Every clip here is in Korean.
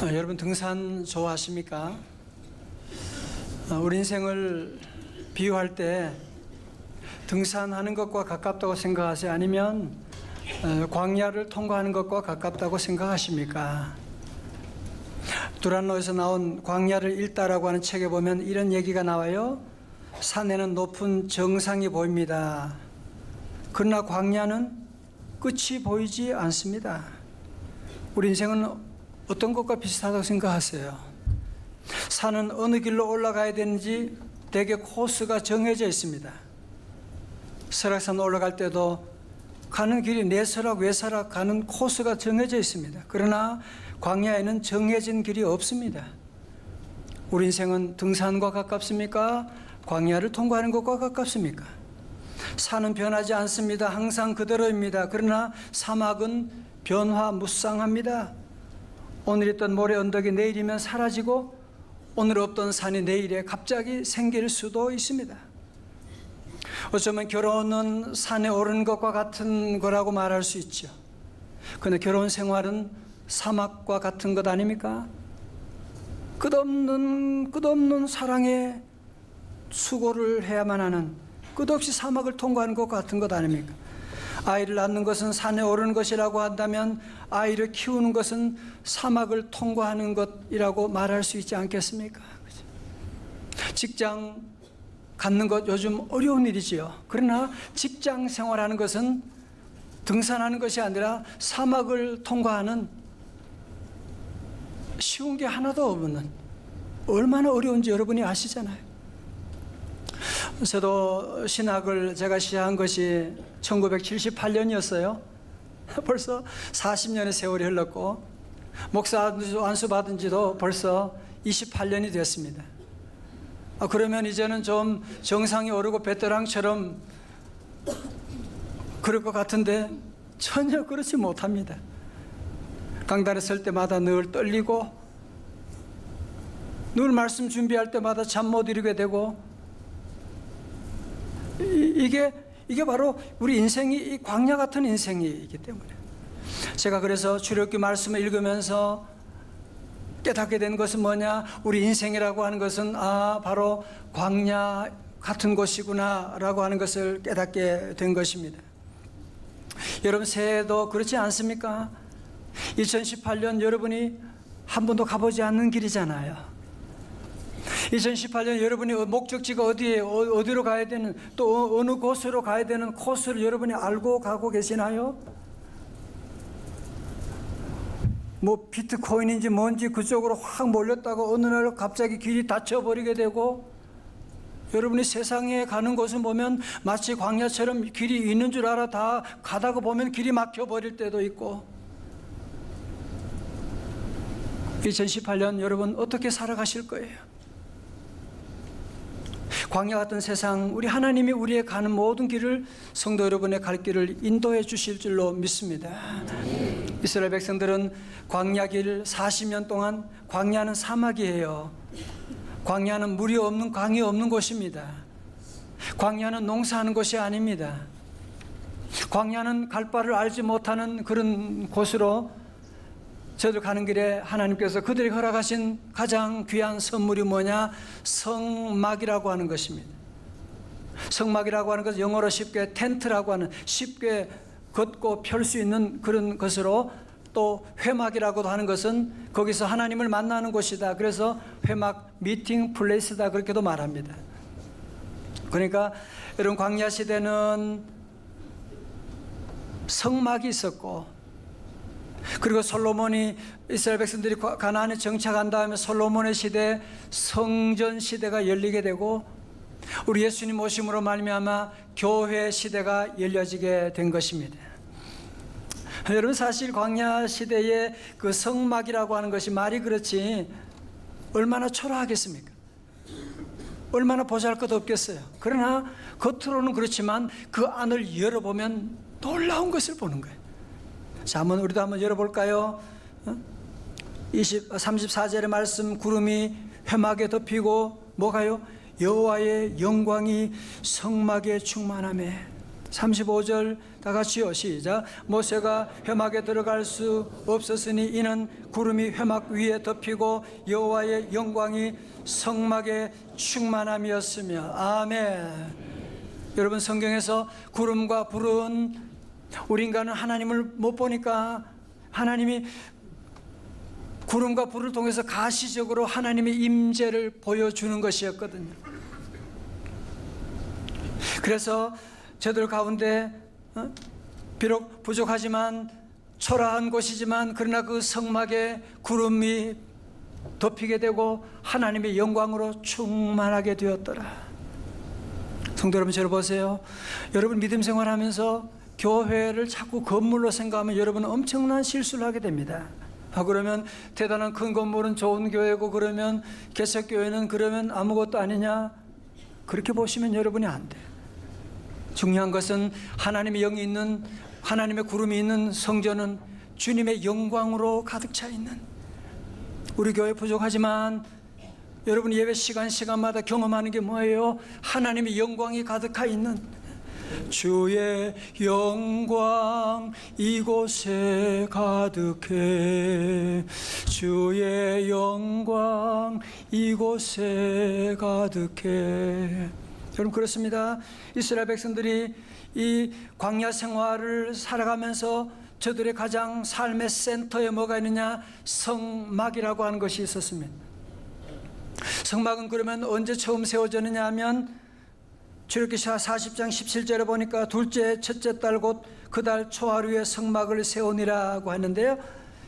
여러분 등산 좋아하십니까? 우리 인생을 비유할 때 등산하는 것과 가깝다고 생각하세요? 아니면 광야를 통과하는 것과 가깝다고 생각하십니까? 두란노에서 나온 광야를 읽다라고 하는 책에 보면 이런 얘기가 나와요. 산에는 높은 정상이 보입니다. 그러나 광야는 끝이 보이지 않습니다. 우리 인생은 어떤 것과 비슷하다고 생각하세요? 산은 어느 길로 올라가야 되는지 대개 코스가 정해져 있습니다. 설악산 올라갈 때도 가는 길이 내설악 외설악 가는 코스가 정해져 있습니다. 그러나 광야에는 정해진 길이 없습니다. 우리 인생은 등산과 가깝습니까? 광야를 통과하는 것과 가깝습니까? 산은 변하지 않습니다. 항상 그대로입니다. 그러나 사막은 변화무쌍합니다. 오늘 있던 모래 언덕이 내일이면 사라지고 오늘 없던 산이 내일에 갑자기 생길 수도 있습니다. 어쩌면 결혼은 산에 오르는 것과 같은 거라고 말할 수 있죠. 그런데 결혼 생활은 사막과 같은 것 아닙니까? 끝없는 사랑에 수고를 해야만 하는, 끝없이 사막을 통과하는 것 같은 것 아닙니까? 아이를 낳는 것은 산에 오르는 것이라고 한다면 아이를 키우는 것은 사막을 통과하는 것이라고 말할 수 있지 않겠습니까? 직장 갖는 것 요즘 어려운 일이지요. 그러나 직장 생활하는 것은 등산하는 것이 아니라 사막을 통과하는, 쉬운 게 하나도 없는, 얼마나 어려운지 여러분이 아시잖아요. 저도 신학을 제가 시작한 것이 1978년이었어요. 벌써 40년의 세월이 흘렀고 목사 안수 받은 지도 벌써 28년이 됐습니다. 그러면 이제는 좀 정상이 오르고 베테랑처럼 그럴 것 같은데 전혀 그렇지 못합니다. 강단에 설 때마다 늘 떨리고 늘 말씀 준비할 때마다 잠 못 이루게 되고, 이게 바로 우리 인생이 이 광야 같은 인생이기 때문에, 제가 그래서 출애굽기 말씀을 읽으면서 깨닫게 된 것은 뭐냐? 우리 인생이라고 하는 것은 바로 광야 같은 곳이구나 라고 하는 것을 깨닫게 된 것입니다. 여러분 새해도 그렇지 않습니까? 2018년 여러분이 한 번도 가보지 않는 길이잖아요. 2018년 여러분이 목적지가 어디로 가야 되는, 또 어느 곳으로 가야 되는 코스를 여러분이 알고 가고 계시나요? 뭐 비트코인인지 뭔지 그쪽으로 확 몰렸다가 어느 날 갑자기 길이 닫혀버리게 되고, 여러분이 세상에 가는 곳을 보면 마치 광야처럼 길이 있는 줄 알아 다 가다가 보면 길이 막혀버릴 때도 있고. 2018년 여러분 어떻게 살아가실 거예요? 광야 같은 세상, 우리 하나님이 우리의 가는 모든 길을, 성도 여러분의 갈 길을 인도해 주실 줄로 믿습니다. 이스라엘 백성들은 광야길 40년 동안, 광야는 사막이에요. 광야는 물이 없는, 강이 없는 곳입니다. 광야는 농사하는 곳이 아닙니다. 광야는 갈 바를 알지 못하는 그런 곳으로 저들 가는 길에 하나님께서 그들이 허락하신 가장 귀한 선물이 뭐냐? 성막이라고 하는 것입니다. 성막이라고 하는 것은 영어로 쉽게 텐트라고 하는, 쉽게 걷고 펼 수 있는 그런 것으로, 또 회막이라고도 하는 것은 거기서 하나님을 만나는 곳이다. 그래서 회막, 미팅 플레이스다, 그렇게도 말합니다. 그러니까 여러분 광야 시대는 성막이 있었고, 그리고 솔로몬이, 이스라엘 백성들이 가나안에 정착한 다음에 솔로몬의 시대, 성전 시대가 열리게 되고, 우리 예수님 오심으로 말미암아 교회 시대가 열려지게 된 것입니다. 여러분 사실 광야 시대의 그 성막이라고 하는 것이 말이 그렇지 얼마나 초라하겠습니까? 얼마나 보잘것없겠어요. 그러나 겉으로는 그렇지만 그 안을 열어보면 놀라운 것을 보는 거예요. 자, 우리도 한번 열어볼까요? 34절의 말씀, 구름이 회막에 덮이고 뭐가요? 여호와의 영광이 성막에 충만하며. 35절 다 같이요. 시작. 모세가 회막에 들어갈 수 없었으니 이는 구름이 회막 위에 덮이고 여호와의 영광이 성막에 충만함이었으며. 아멘. 여러분, 성경에서 구름과 불은 우리 인간은 하나님을 못 보니까 하나님이 구름과 불을 통해서 가시적으로 하나님의 임재를 보여주는 것이었거든요. 그래서 저들 가운데 비록 부족하지만 초라한 곳이지만 그러나 그 성막에 구름이 덮이게 되고 하나님의 영광으로 충만하게 되었더라. 성도 여러분, 저를 보세요. 여러분 믿음 생활하면서 교회를 자꾸 건물로 생각하면 여러분은 엄청난 실수를 하게 됩니다. 그러면 대단한 큰 건물은 좋은 교회고 그러면 개척교회는 그러면 아무것도 아니냐, 그렇게 보시면 여러분이 안 돼요. 중요한 것은 하나님의 영이 있는, 하나님의 구름이 있는 성전은 주님의 영광으로 가득 차 있는, 우리 교회 부족하지만 여러분 예배 시간마다 경험하는 게 뭐예요? 하나님의 영광이 가득하 있는, 주의 영광 이곳에 가득해, 주의 영광 이곳에 가득해. 여러분 그렇습니다. 이스라엘 백성들이 이 광야 생활을 살아가면서 저들의 가장 삶의 센터에 뭐가 있느냐? 성막이라고 하는 것이 있었습니다. 성막은 그러면 언제 처음 세워졌느냐 하면 출애굽기서 40장 17절에 보니까 둘째 첫째 달 곧 그 달 초하루에 성막을 세우니라고 했는데요,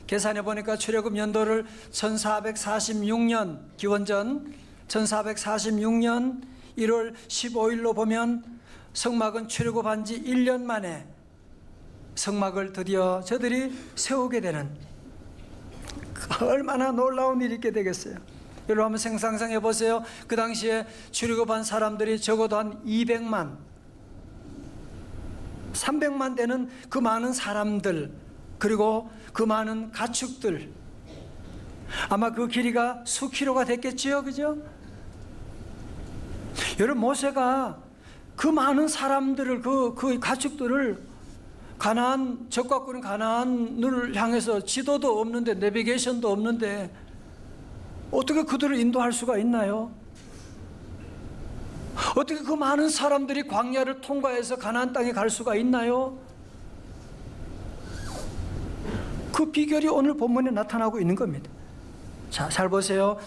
계산해 보니까 출애굽 연도를 1446년 기원전 1446년 1월 15일로 보면 성막은 출애굽한 지 1년 만에 성막을 드디어 저들이 세우게 되는, 얼마나 놀라운 일이 있게 되겠어요. 여러분 한번 상상해 보세요. 그 당시에 출애굽한 사람들이 적어도 한 200만 300만 되는 그 많은 사람들, 그리고 그 많은 가축들, 아마 그 길이가 수킬로가 됐겠지요, 그죠? 여러분 모세가 그 많은 사람들을, 그 가축들을 가나안, 적과 꿀인 가나안을 향해서 지도도 없는데, 내비게이션도 없는데 어떻게 그들을 인도할 수가 있나요? 어떻게 그 많은 사람들이 광야를 통과해서 가나안 땅에 갈 수가 있나요? 그 비결이 오늘 본문에 나타나고 있는 겁니다. 자, 잘 보세요.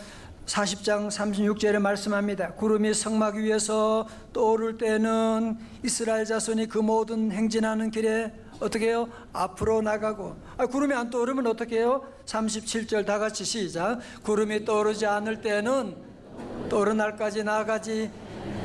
40장 36절에 말씀합니다. 구름이 성막 위에서 떠오를 때는 이스라엘 자손이 그 모든 행진하는 길에 어떻게 해요? 앞으로 나가고. 구름이 안 떠오르면 어떻게 해요? 37절 다 같이 시작. 구름이 떠오르지 않을 때는 떠오른 날까지 나아가지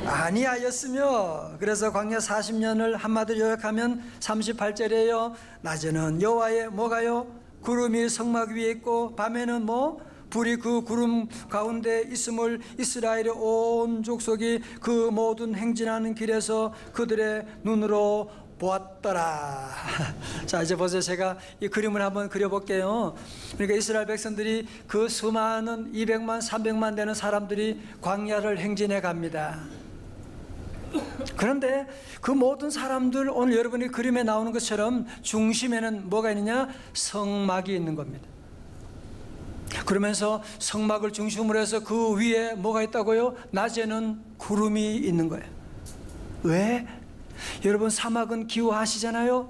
아니하였으며. 그래서 광야 40년을 한마디로 요약하면 38절이에요. 낮에는 여호와의 뭐가요? 구름이 성막 위에 있고 밤에는 뭐? 불이 그 구름 가운데 있음을 이스라엘의 온 족속이 그 모든 행진하는 길에서 그들의 눈으로 보았더라. 자, 이제 보세요. 제가 이 그림을 한번 그려볼게요. 그러니까 이스라엘 백성들이 그 수많은 200만 300만 되는 사람들이 광야를 행진해 갑니다. 그런데 그 모든 사람들, 오늘 여러분이 그림에 나오는 것처럼 중심에는 뭐가 있느냐? 성막이 있는 겁니다. 그러면서 성막을 중심으로 해서 그 위에 뭐가 있다고요? 낮에는 구름이 있는 거예요. 왜? 여러분 사막은 기후하시잖아요.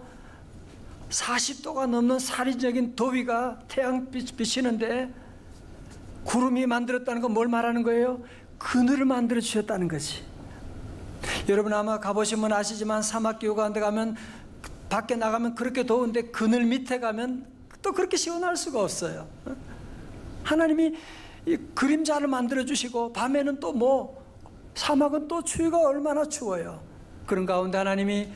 40도가 넘는 살인적인 더위가 태양빛 비치는데 구름이 만들었다는 건 뭘 말하는 거예요? 그늘을 만들어 주셨다는 거지. 여러분 아마 가보시면 아시지만 사막 기후 가운데 가면, 밖에 나가면 그렇게 더운데 그늘 밑에 가면 또 그렇게 시원할 수가 없어요. 하나님이 이 그림자를 만들어 주시고 밤에는 또 뭐, 사막은 또 추위가 얼마나 추워요. 그런 가운데 하나님이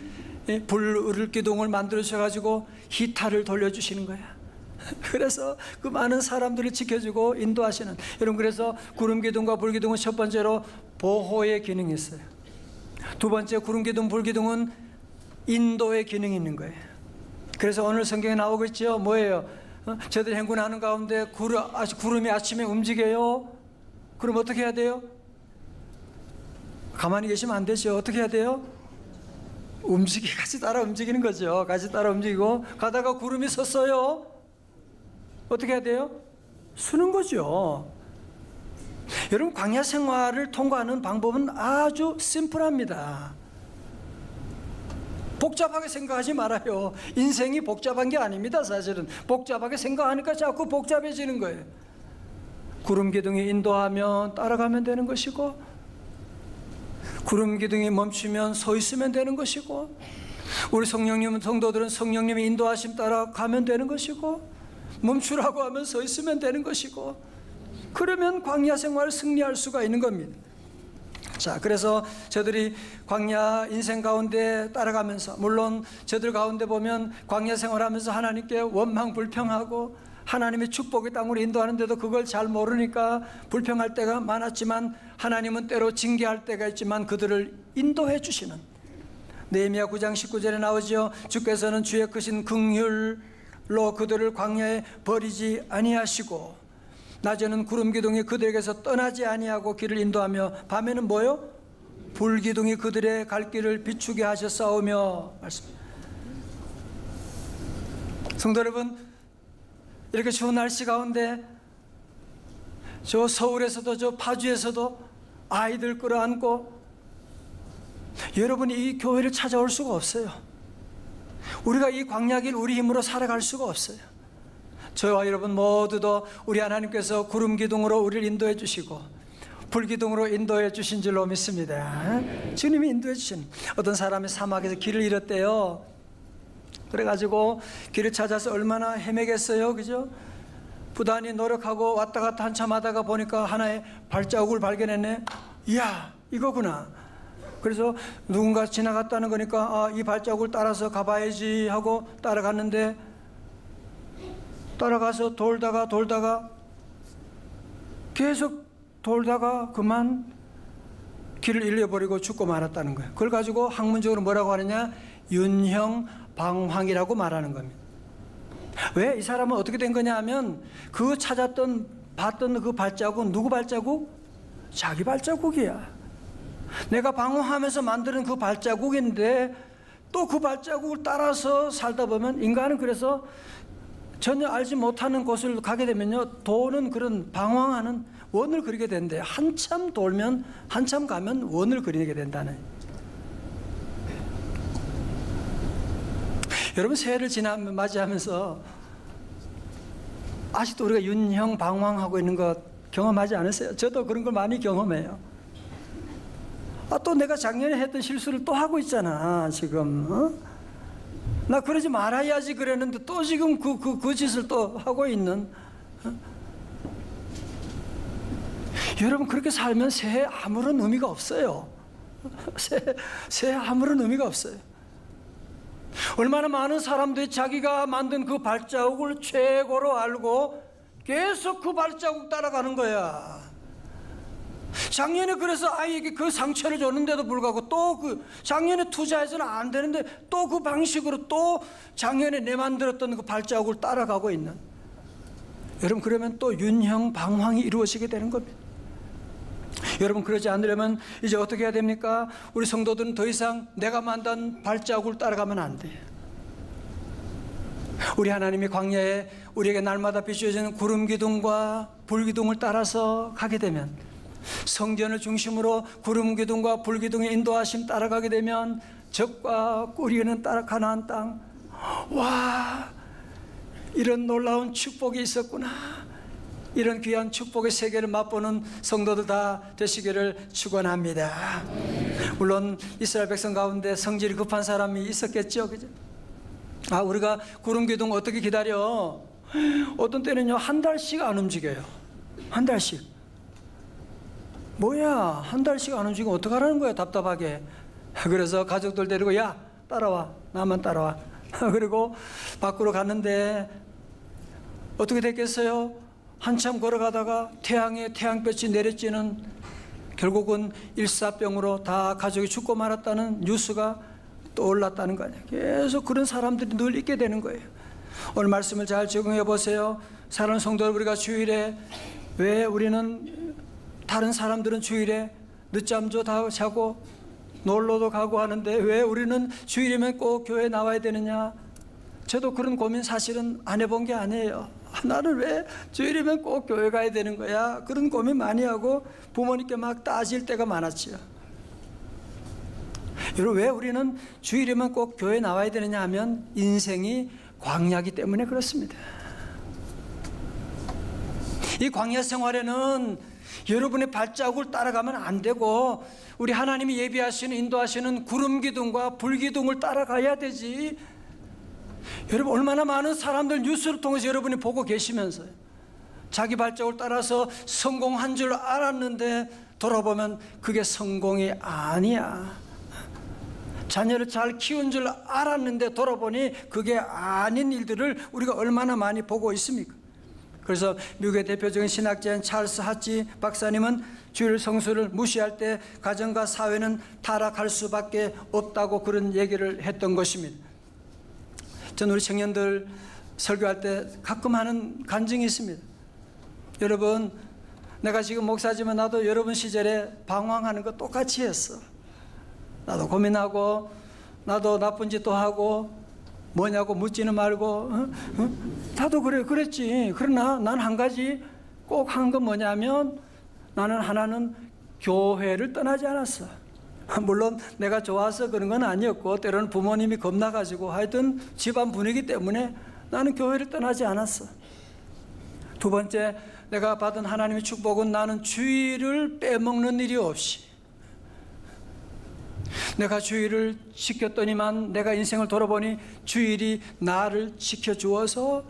불을 기둥을 만들어 주셔가지고 히타를 돌려주시는 거야. 그래서 그 많은 사람들을 지켜주고 인도하시는. 여러분 그래서 구름 기둥과 불 기둥은 첫 번째로 보호의 기능이 있어요. 두 번째 구름 기둥 불 기둥은 인도의 기능이 있는 거예요. 그래서 오늘 성경에 나오고 있죠. 뭐예요? 저들 행군하는 가운데 구름이 아침에 움직여요. 그럼 어떻게 해야 돼요? 가만히 계시면 안 되죠. 어떻게 해야 돼요? 같이 따라 움직이는 거죠. 같이 따라 움직이고 가다가 구름이 섰어요. 어떻게 해야 돼요? 서는 거죠. 여러분, 광야 생활을 통과하는 방법은 아주 심플합니다. 복잡하게 생각하지 말아요. 인생이 복잡한 게 아닙니다. 사실은 복잡하게 생각하니까 자꾸 복잡해지는 거예요. 구름 기둥이 인도하면 따라가면 되는 것이고, 구름 기둥이 멈추면 서 있으면 되는 것이고, 우리 성도들은 성령님의 인도하심 따라가면 되는 것이고, 멈추라고 하면 서 있으면 되는 것이고, 그러면 광야 생활을 승리할 수가 있는 겁니다. 자, 그래서 저들이 광야 인생 가운데 따라가면서, 물론 저들 가운데 보면 광야 생활하면서 하나님께 원망 불평하고 하나님의 축복의 땅으로 인도하는데도 그걸 잘 모르니까 불평할 때가 많았지만, 하나님은 때로 징계할 때가 있지만 그들을 인도해 주시는, 느헤미야 9장 19절에 나오죠. 주께서는 주의 크신 긍휼로 그들을 광야에 버리지 아니하시고 낮에는 구름 기둥이 그들에게서 떠나지 아니하고 길을 인도하며 밤에는 뭐요? 불 기둥이 그들의 갈 길을 비추게 하셨사오며 말씀입니다. 성도 여러분, 이렇게 추운 날씨 가운데 저 서울에서도 저 파주에서도 아이들 끌어안고 여러분이 이 교회를 찾아올 수가 없어요. 우리가 이 광야길 우리 힘으로 살아갈 수가 없어요. 저와 여러분 모두도 우리 하나님께서 구름 기둥으로 우리를 인도해 주시고 불 기둥으로 인도해 주신 줄로 믿습니다. 주님이 인도해 주신, 어떤 사람이 사막에서 길을 잃었대요. 그래가지고 길을 찾아서 얼마나 헤매겠어요, 그죠? 부단히 노력하고 왔다 갔다 한참 하다가 보니까 하나의 발자국을 발견했네. 이야, 이거구나. 그래서 누군가 지나갔다는 거니까 이 발자국을 따라서 가봐야지 하고 따라갔는데, 따라가서 돌다가 계속 돌다가 그만 길을 잃어버리고 죽고 말았다는 거예요. 그걸 가지고 학문적으로 뭐라고 하느냐, 윤형방황이라고 말하는 겁니다. 왜? 이 사람은 어떻게 된 거냐 하면, 그 찾았던 봤던 그 발자국은 누구 발자국? 자기 발자국이야. 내가 방황하면서 만드는 그 발자국인데 또 그 발자국을 따라서 살다 보면, 인간은 그래서 전혀 알지 못하는 곳을 가게 되면요, 도는 그런 방황하는 원을 그리게 된대요. 한참 돌면, 한참 가면 원을 그리게 된다는. 여러분, 새해를 맞이하면서 아직도 우리가 윤형 방황하고 있는 것 경험하지 않으세요? 저도 그런 걸 많이 경험해요. 또 내가 작년에 했던 실수를 또 하고 있잖아 지금. 나 그러지 말아야지 그랬는데 또 지금 그 짓을 또 하고 있는. 여러분, 그렇게 살면 새해 아무런 의미가 없어요. 새해 아무런 의미가 없어요. 얼마나 많은 사람들이 자기가 만든 그 발자국을 최고로 알고 계속 그 발자국 따라가는 거야. 작년에 그래서 아이에게 그 상처를 줬는데도 불구하고 또 그 작년에 투자해서는 안 되는데 또 그 방식으로 또 작년에 내 만들었던 그 발자국을 따라가고 있는. 여러분, 그러면 또 윤형 방황이 이루어지게 되는 겁니다. 여러분, 그러지 않으려면 이제 어떻게 해야 됩니까? 우리 성도들은 더 이상 내가 만든 발자국을 따라가면 안 돼요. 우리 하나님이 광야에 우리에게 날마다 비추어지는 구름 기둥과 불 기둥을 따라서 가게 되면, 성전을 중심으로 구름 기둥과 불 기둥의 인도하심 따라가게 되면 적과 꿀이는 따라 가나안 땅, 와, 이런 놀라운 축복이 있었구나, 이런 귀한 축복의 세계를 맛보는 성도들 다 되시기를 축원합니다. 물론 이스라엘 백성 가운데 성질이 급한 사람이 있었겠죠, 그죠? 우리가 구름 기둥 어떻게 기다려? 어떤 때는요, 한 달씩 안 움직여요. 한 달씩. 뭐야, 한 달씩 안 움직이면 어떡하라는 거야, 답답하게. 그래서 가족들 데리고, 야, 따라와, 나만 따라와. 그리고 밖으로 갔는데 어떻게 됐겠어요? 한참 걸어가다가 태양에 태양볕이 내려지는, 결국은 일사병으로 다 가족이 죽고 말았다는 뉴스가 떠올랐다는 거 아니에요. 계속 그런 사람들이 늘 있게 되는 거예요. 오늘 말씀을 잘 적용해 보세요. 사랑하는 성도 여러분, 우리가 주일에, 왜 우리는 다른 사람들은 주일에 늦잠도 다 자고 놀러도 가고 하는데 왜 우리는 주일이면 꼭 교회에 나와야 되느냐? 저도 그런 고민 사실은 안 해본 게 아니에요. 나는 왜 주일이면 꼭 교회 가야 되는 거야? 그런 고민 많이 하고 부모님께 막 따질 때가 많았지요. 여러분, 왜 우리는 주일이면 꼭 교회 나와야 되느냐 하면 인생이 광야이기 때문에 그렇습니다. 이 광야 생활에는 여러분의 발자국을 따라가면 안 되고 우리 하나님이 예비하시는 인도하시는 구름 기둥과 불 기둥을 따라가야 되지. 여러분, 얼마나 많은 사람들 뉴스를 통해서 여러분이 보고 계시면서요, 자기 발자국을 따라서 성공한 줄 알았는데 돌아보면 그게 성공이 아니야. 자녀를 잘 키운 줄 알았는데 돌아보니 그게 아닌 일들을 우리가 얼마나 많이 보고 있습니까? 그래서 미국의 대표적인 신학자인 찰스 하치 박사님은 주일 성수를 무시할 때 가정과 사회는 타락할 수밖에 없다고 그런 얘기를 했던 것입니다. 저는 우리 청년들 설교할 때 가끔 하는 간증이 있습니다. 여러분, 내가 지금 목사지만 나도 여러분 시절에 방황하는 거 똑같이 했어. 나도 고민하고 나도 나쁜 짓도 하고 뭐냐고 묻지는 말고 나도 그랬지. 그러나 난 한 가지 꼭 한 건 뭐냐면 나는 하나는 교회를 떠나지 않았어. 물론 내가 좋아서 그런 건 아니었고 때로는 부모님이 겁나가지고 하여튼 집안 분위기 때문에 나는 교회를 떠나지 않았어. 두 번째, 내가 받은 하나님의 축복은 나는 주일을 빼먹는 일이 없이, 내가 주일을 지켰더니만 내가 인생을 돌아보니 주일이 나를 지켜주어서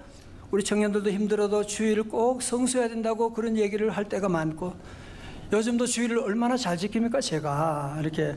우리 청년들도 힘들어도 주일을 꼭 성수해야 된다고 그런 얘기를 할 때가 많고, 요즘도 주일을 얼마나 잘 지킵니까? 제가 이렇게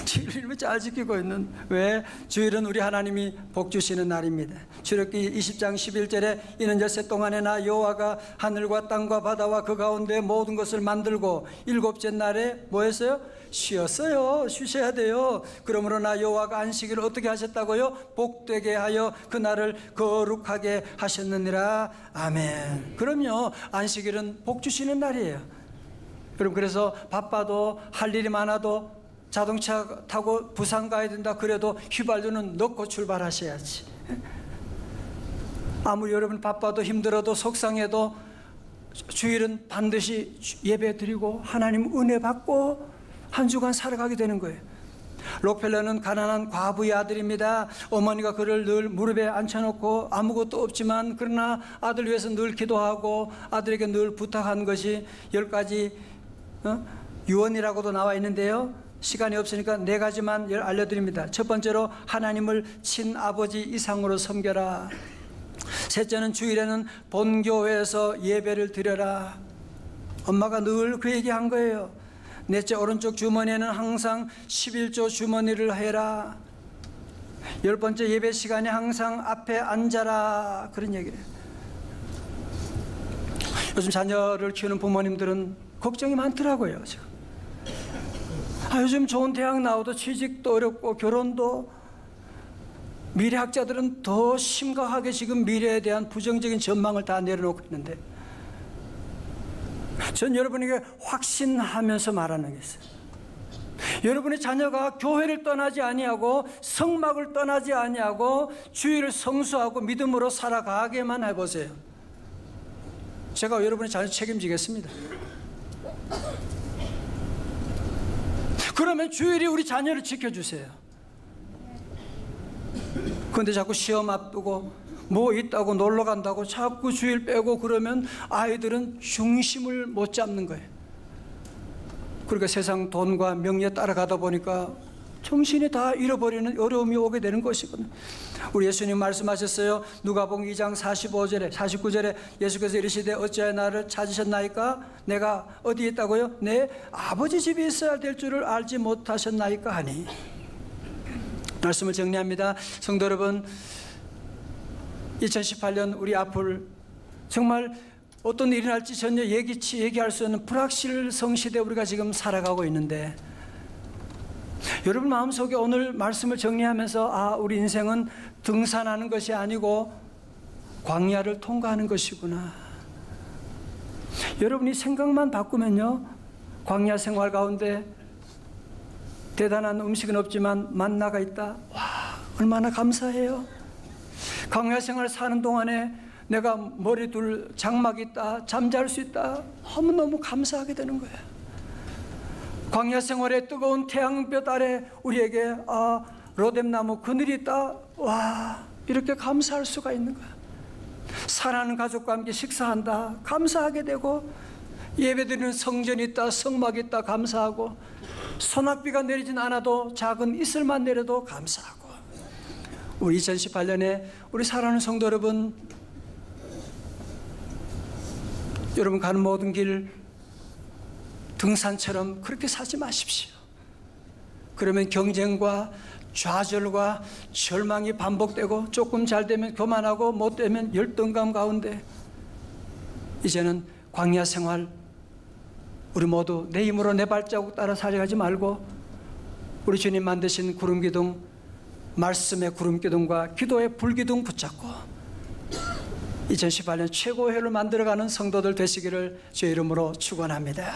주일을 잘 지키고 있는, 왜? 주일은 우리 하나님이 복 주시는 날입니다. 출애굽기 20장 11절에 이는 엿새 동안에 나 여호와가 하늘과 땅과 바다와 그 가운데 모든 것을 만들고 일곱째 날에 뭐 했어요? 쉬었어요. 쉬셔야 돼요. 그러므로 나 여호와가 안식일을 어떻게 하셨다고요? 복되게 하여 그날을 거룩하게 하셨느니라. 아멘. 그럼요, 안식일은 복 주시는 날이에요. 여러분, 그래서 바빠도 할 일이 많아도 자동차 타고 부산 가야 된다 그래도 휘발유는 넣고 출발하셔야지. 아무리 여러분 바빠도 힘들어도 속상해도 주일은 반드시 예배 드리고 하나님 은혜 받고 한 주간 살아가게 되는 거예요. 록펠러는 가난한 과부의 아들입니다. 어머니가 그를 늘 무릎에 앉혀놓고 아무것도 없지만 그러나 아들 위해서 늘 기도하고 아들에게 늘 부탁한 것이 10가지 유언이라고도 나와 있는데요, 시간이 없으니까 4가지만 알려드립니다. 첫 번째로 하나님을 친아버지 이상으로 섬겨라. 셋째는 주일에는 본교회에서 예배를 드려라. 엄마가 늘 그 얘기한 거예요. 넷째, 오른쪽 주머니에는 항상 11조 주머니를 해라. 10번째, 예배 시간에 항상 앞에 앉아라. 그런 얘기를 해요. 요즘 자녀를 키우는 부모님들은 걱정이 많더라고요. 지금. 요즘 좋은 대학 나와도 취직도 어렵고 결혼도, 미래학자들은 더 심각하게 지금 미래에 대한 부정적인 전망을 다 내려놓고 있는데, 전 여러분에게 확신하면서 말하는 게 있어요. 여러분의 자녀가 교회를 떠나지 아니하고 성막을 떠나지 아니하고 주일을 성수하고 믿음으로 살아가게만 해보세요. 제가 여러분의 자녀 책임지겠습니다. 그러면 주일이 우리 자녀를 지켜주세요. 그런데 자꾸 시험 앞두고 뭐 있다고 놀러 간다고 자꾸 주일 빼고 그러면 아이들은 중심을 못 잡는 거예요. 그러니까 세상 돈과 명예에 따라가다 보니까 정신이 다 잃어버리는 어려움이 오게 되는 것이거든요. 우리 예수님 말씀하셨어요. 누가복음 2장 49절에 예수께서 이르시되 어찌하여 나를 찾으셨나이까? 내가 어디에 있다고요? 내 아버지 집에 있어야 될 줄을 알지 못하셨나이까 하니. 말씀을 정리합니다. 성도 여러분, 2018년 우리 앞을 정말 어떤 일이 날지 전혀 얘기할 수 없는 불확실성 시대에 우리가 지금 살아가고 있는데, 여러분 마음속에 오늘 말씀을 정리하면서 우리 인생은 등산하는 것이 아니고 광야를 통과하는 것이구나. 여러분이 생각만 바꾸면요, 광야 생활 가운데 대단한 음식은 없지만 만나가 있다. 와, 얼마나 감사해요. 광야 생활 사는 동안에 내가 머리 둘 장막이 있다, 잠잘 수 있다, 너무너무 감사하게 되는 거예요. 광야 생활에 뜨거운 태양볕 아래 우리에게 로뎀나무 그늘이 있다. 와, 이렇게 감사할 수가 있는 거야. 사랑하는 가족과 함께 식사한다, 감사하게 되고, 예배드리는 성전이 있다, 성막이 있다, 감사하고, 소낙비가 내리진 않아도 작은 이슬만 내려도 감사하고. 우리 2018년에 우리 사랑하는 성도 여러분, 여러분 가는 모든 길 등산처럼 그렇게 사지 마십시오. 그러면 경쟁과 좌절과 절망이 반복되고, 조금 잘 되면 교만하고 못 되면 열등감 가운데, 이제는 광야 생활 우리 모두 내 힘으로 내 발자국 따라 살아가지 말고, 우리 주님 만드신 구름기둥, 말씀의 구름기둥과 기도의 불기둥 붙잡고 2018년 최고의 해를 만들어가는 성도들 되시기를 주의 이름으로 축원합니다.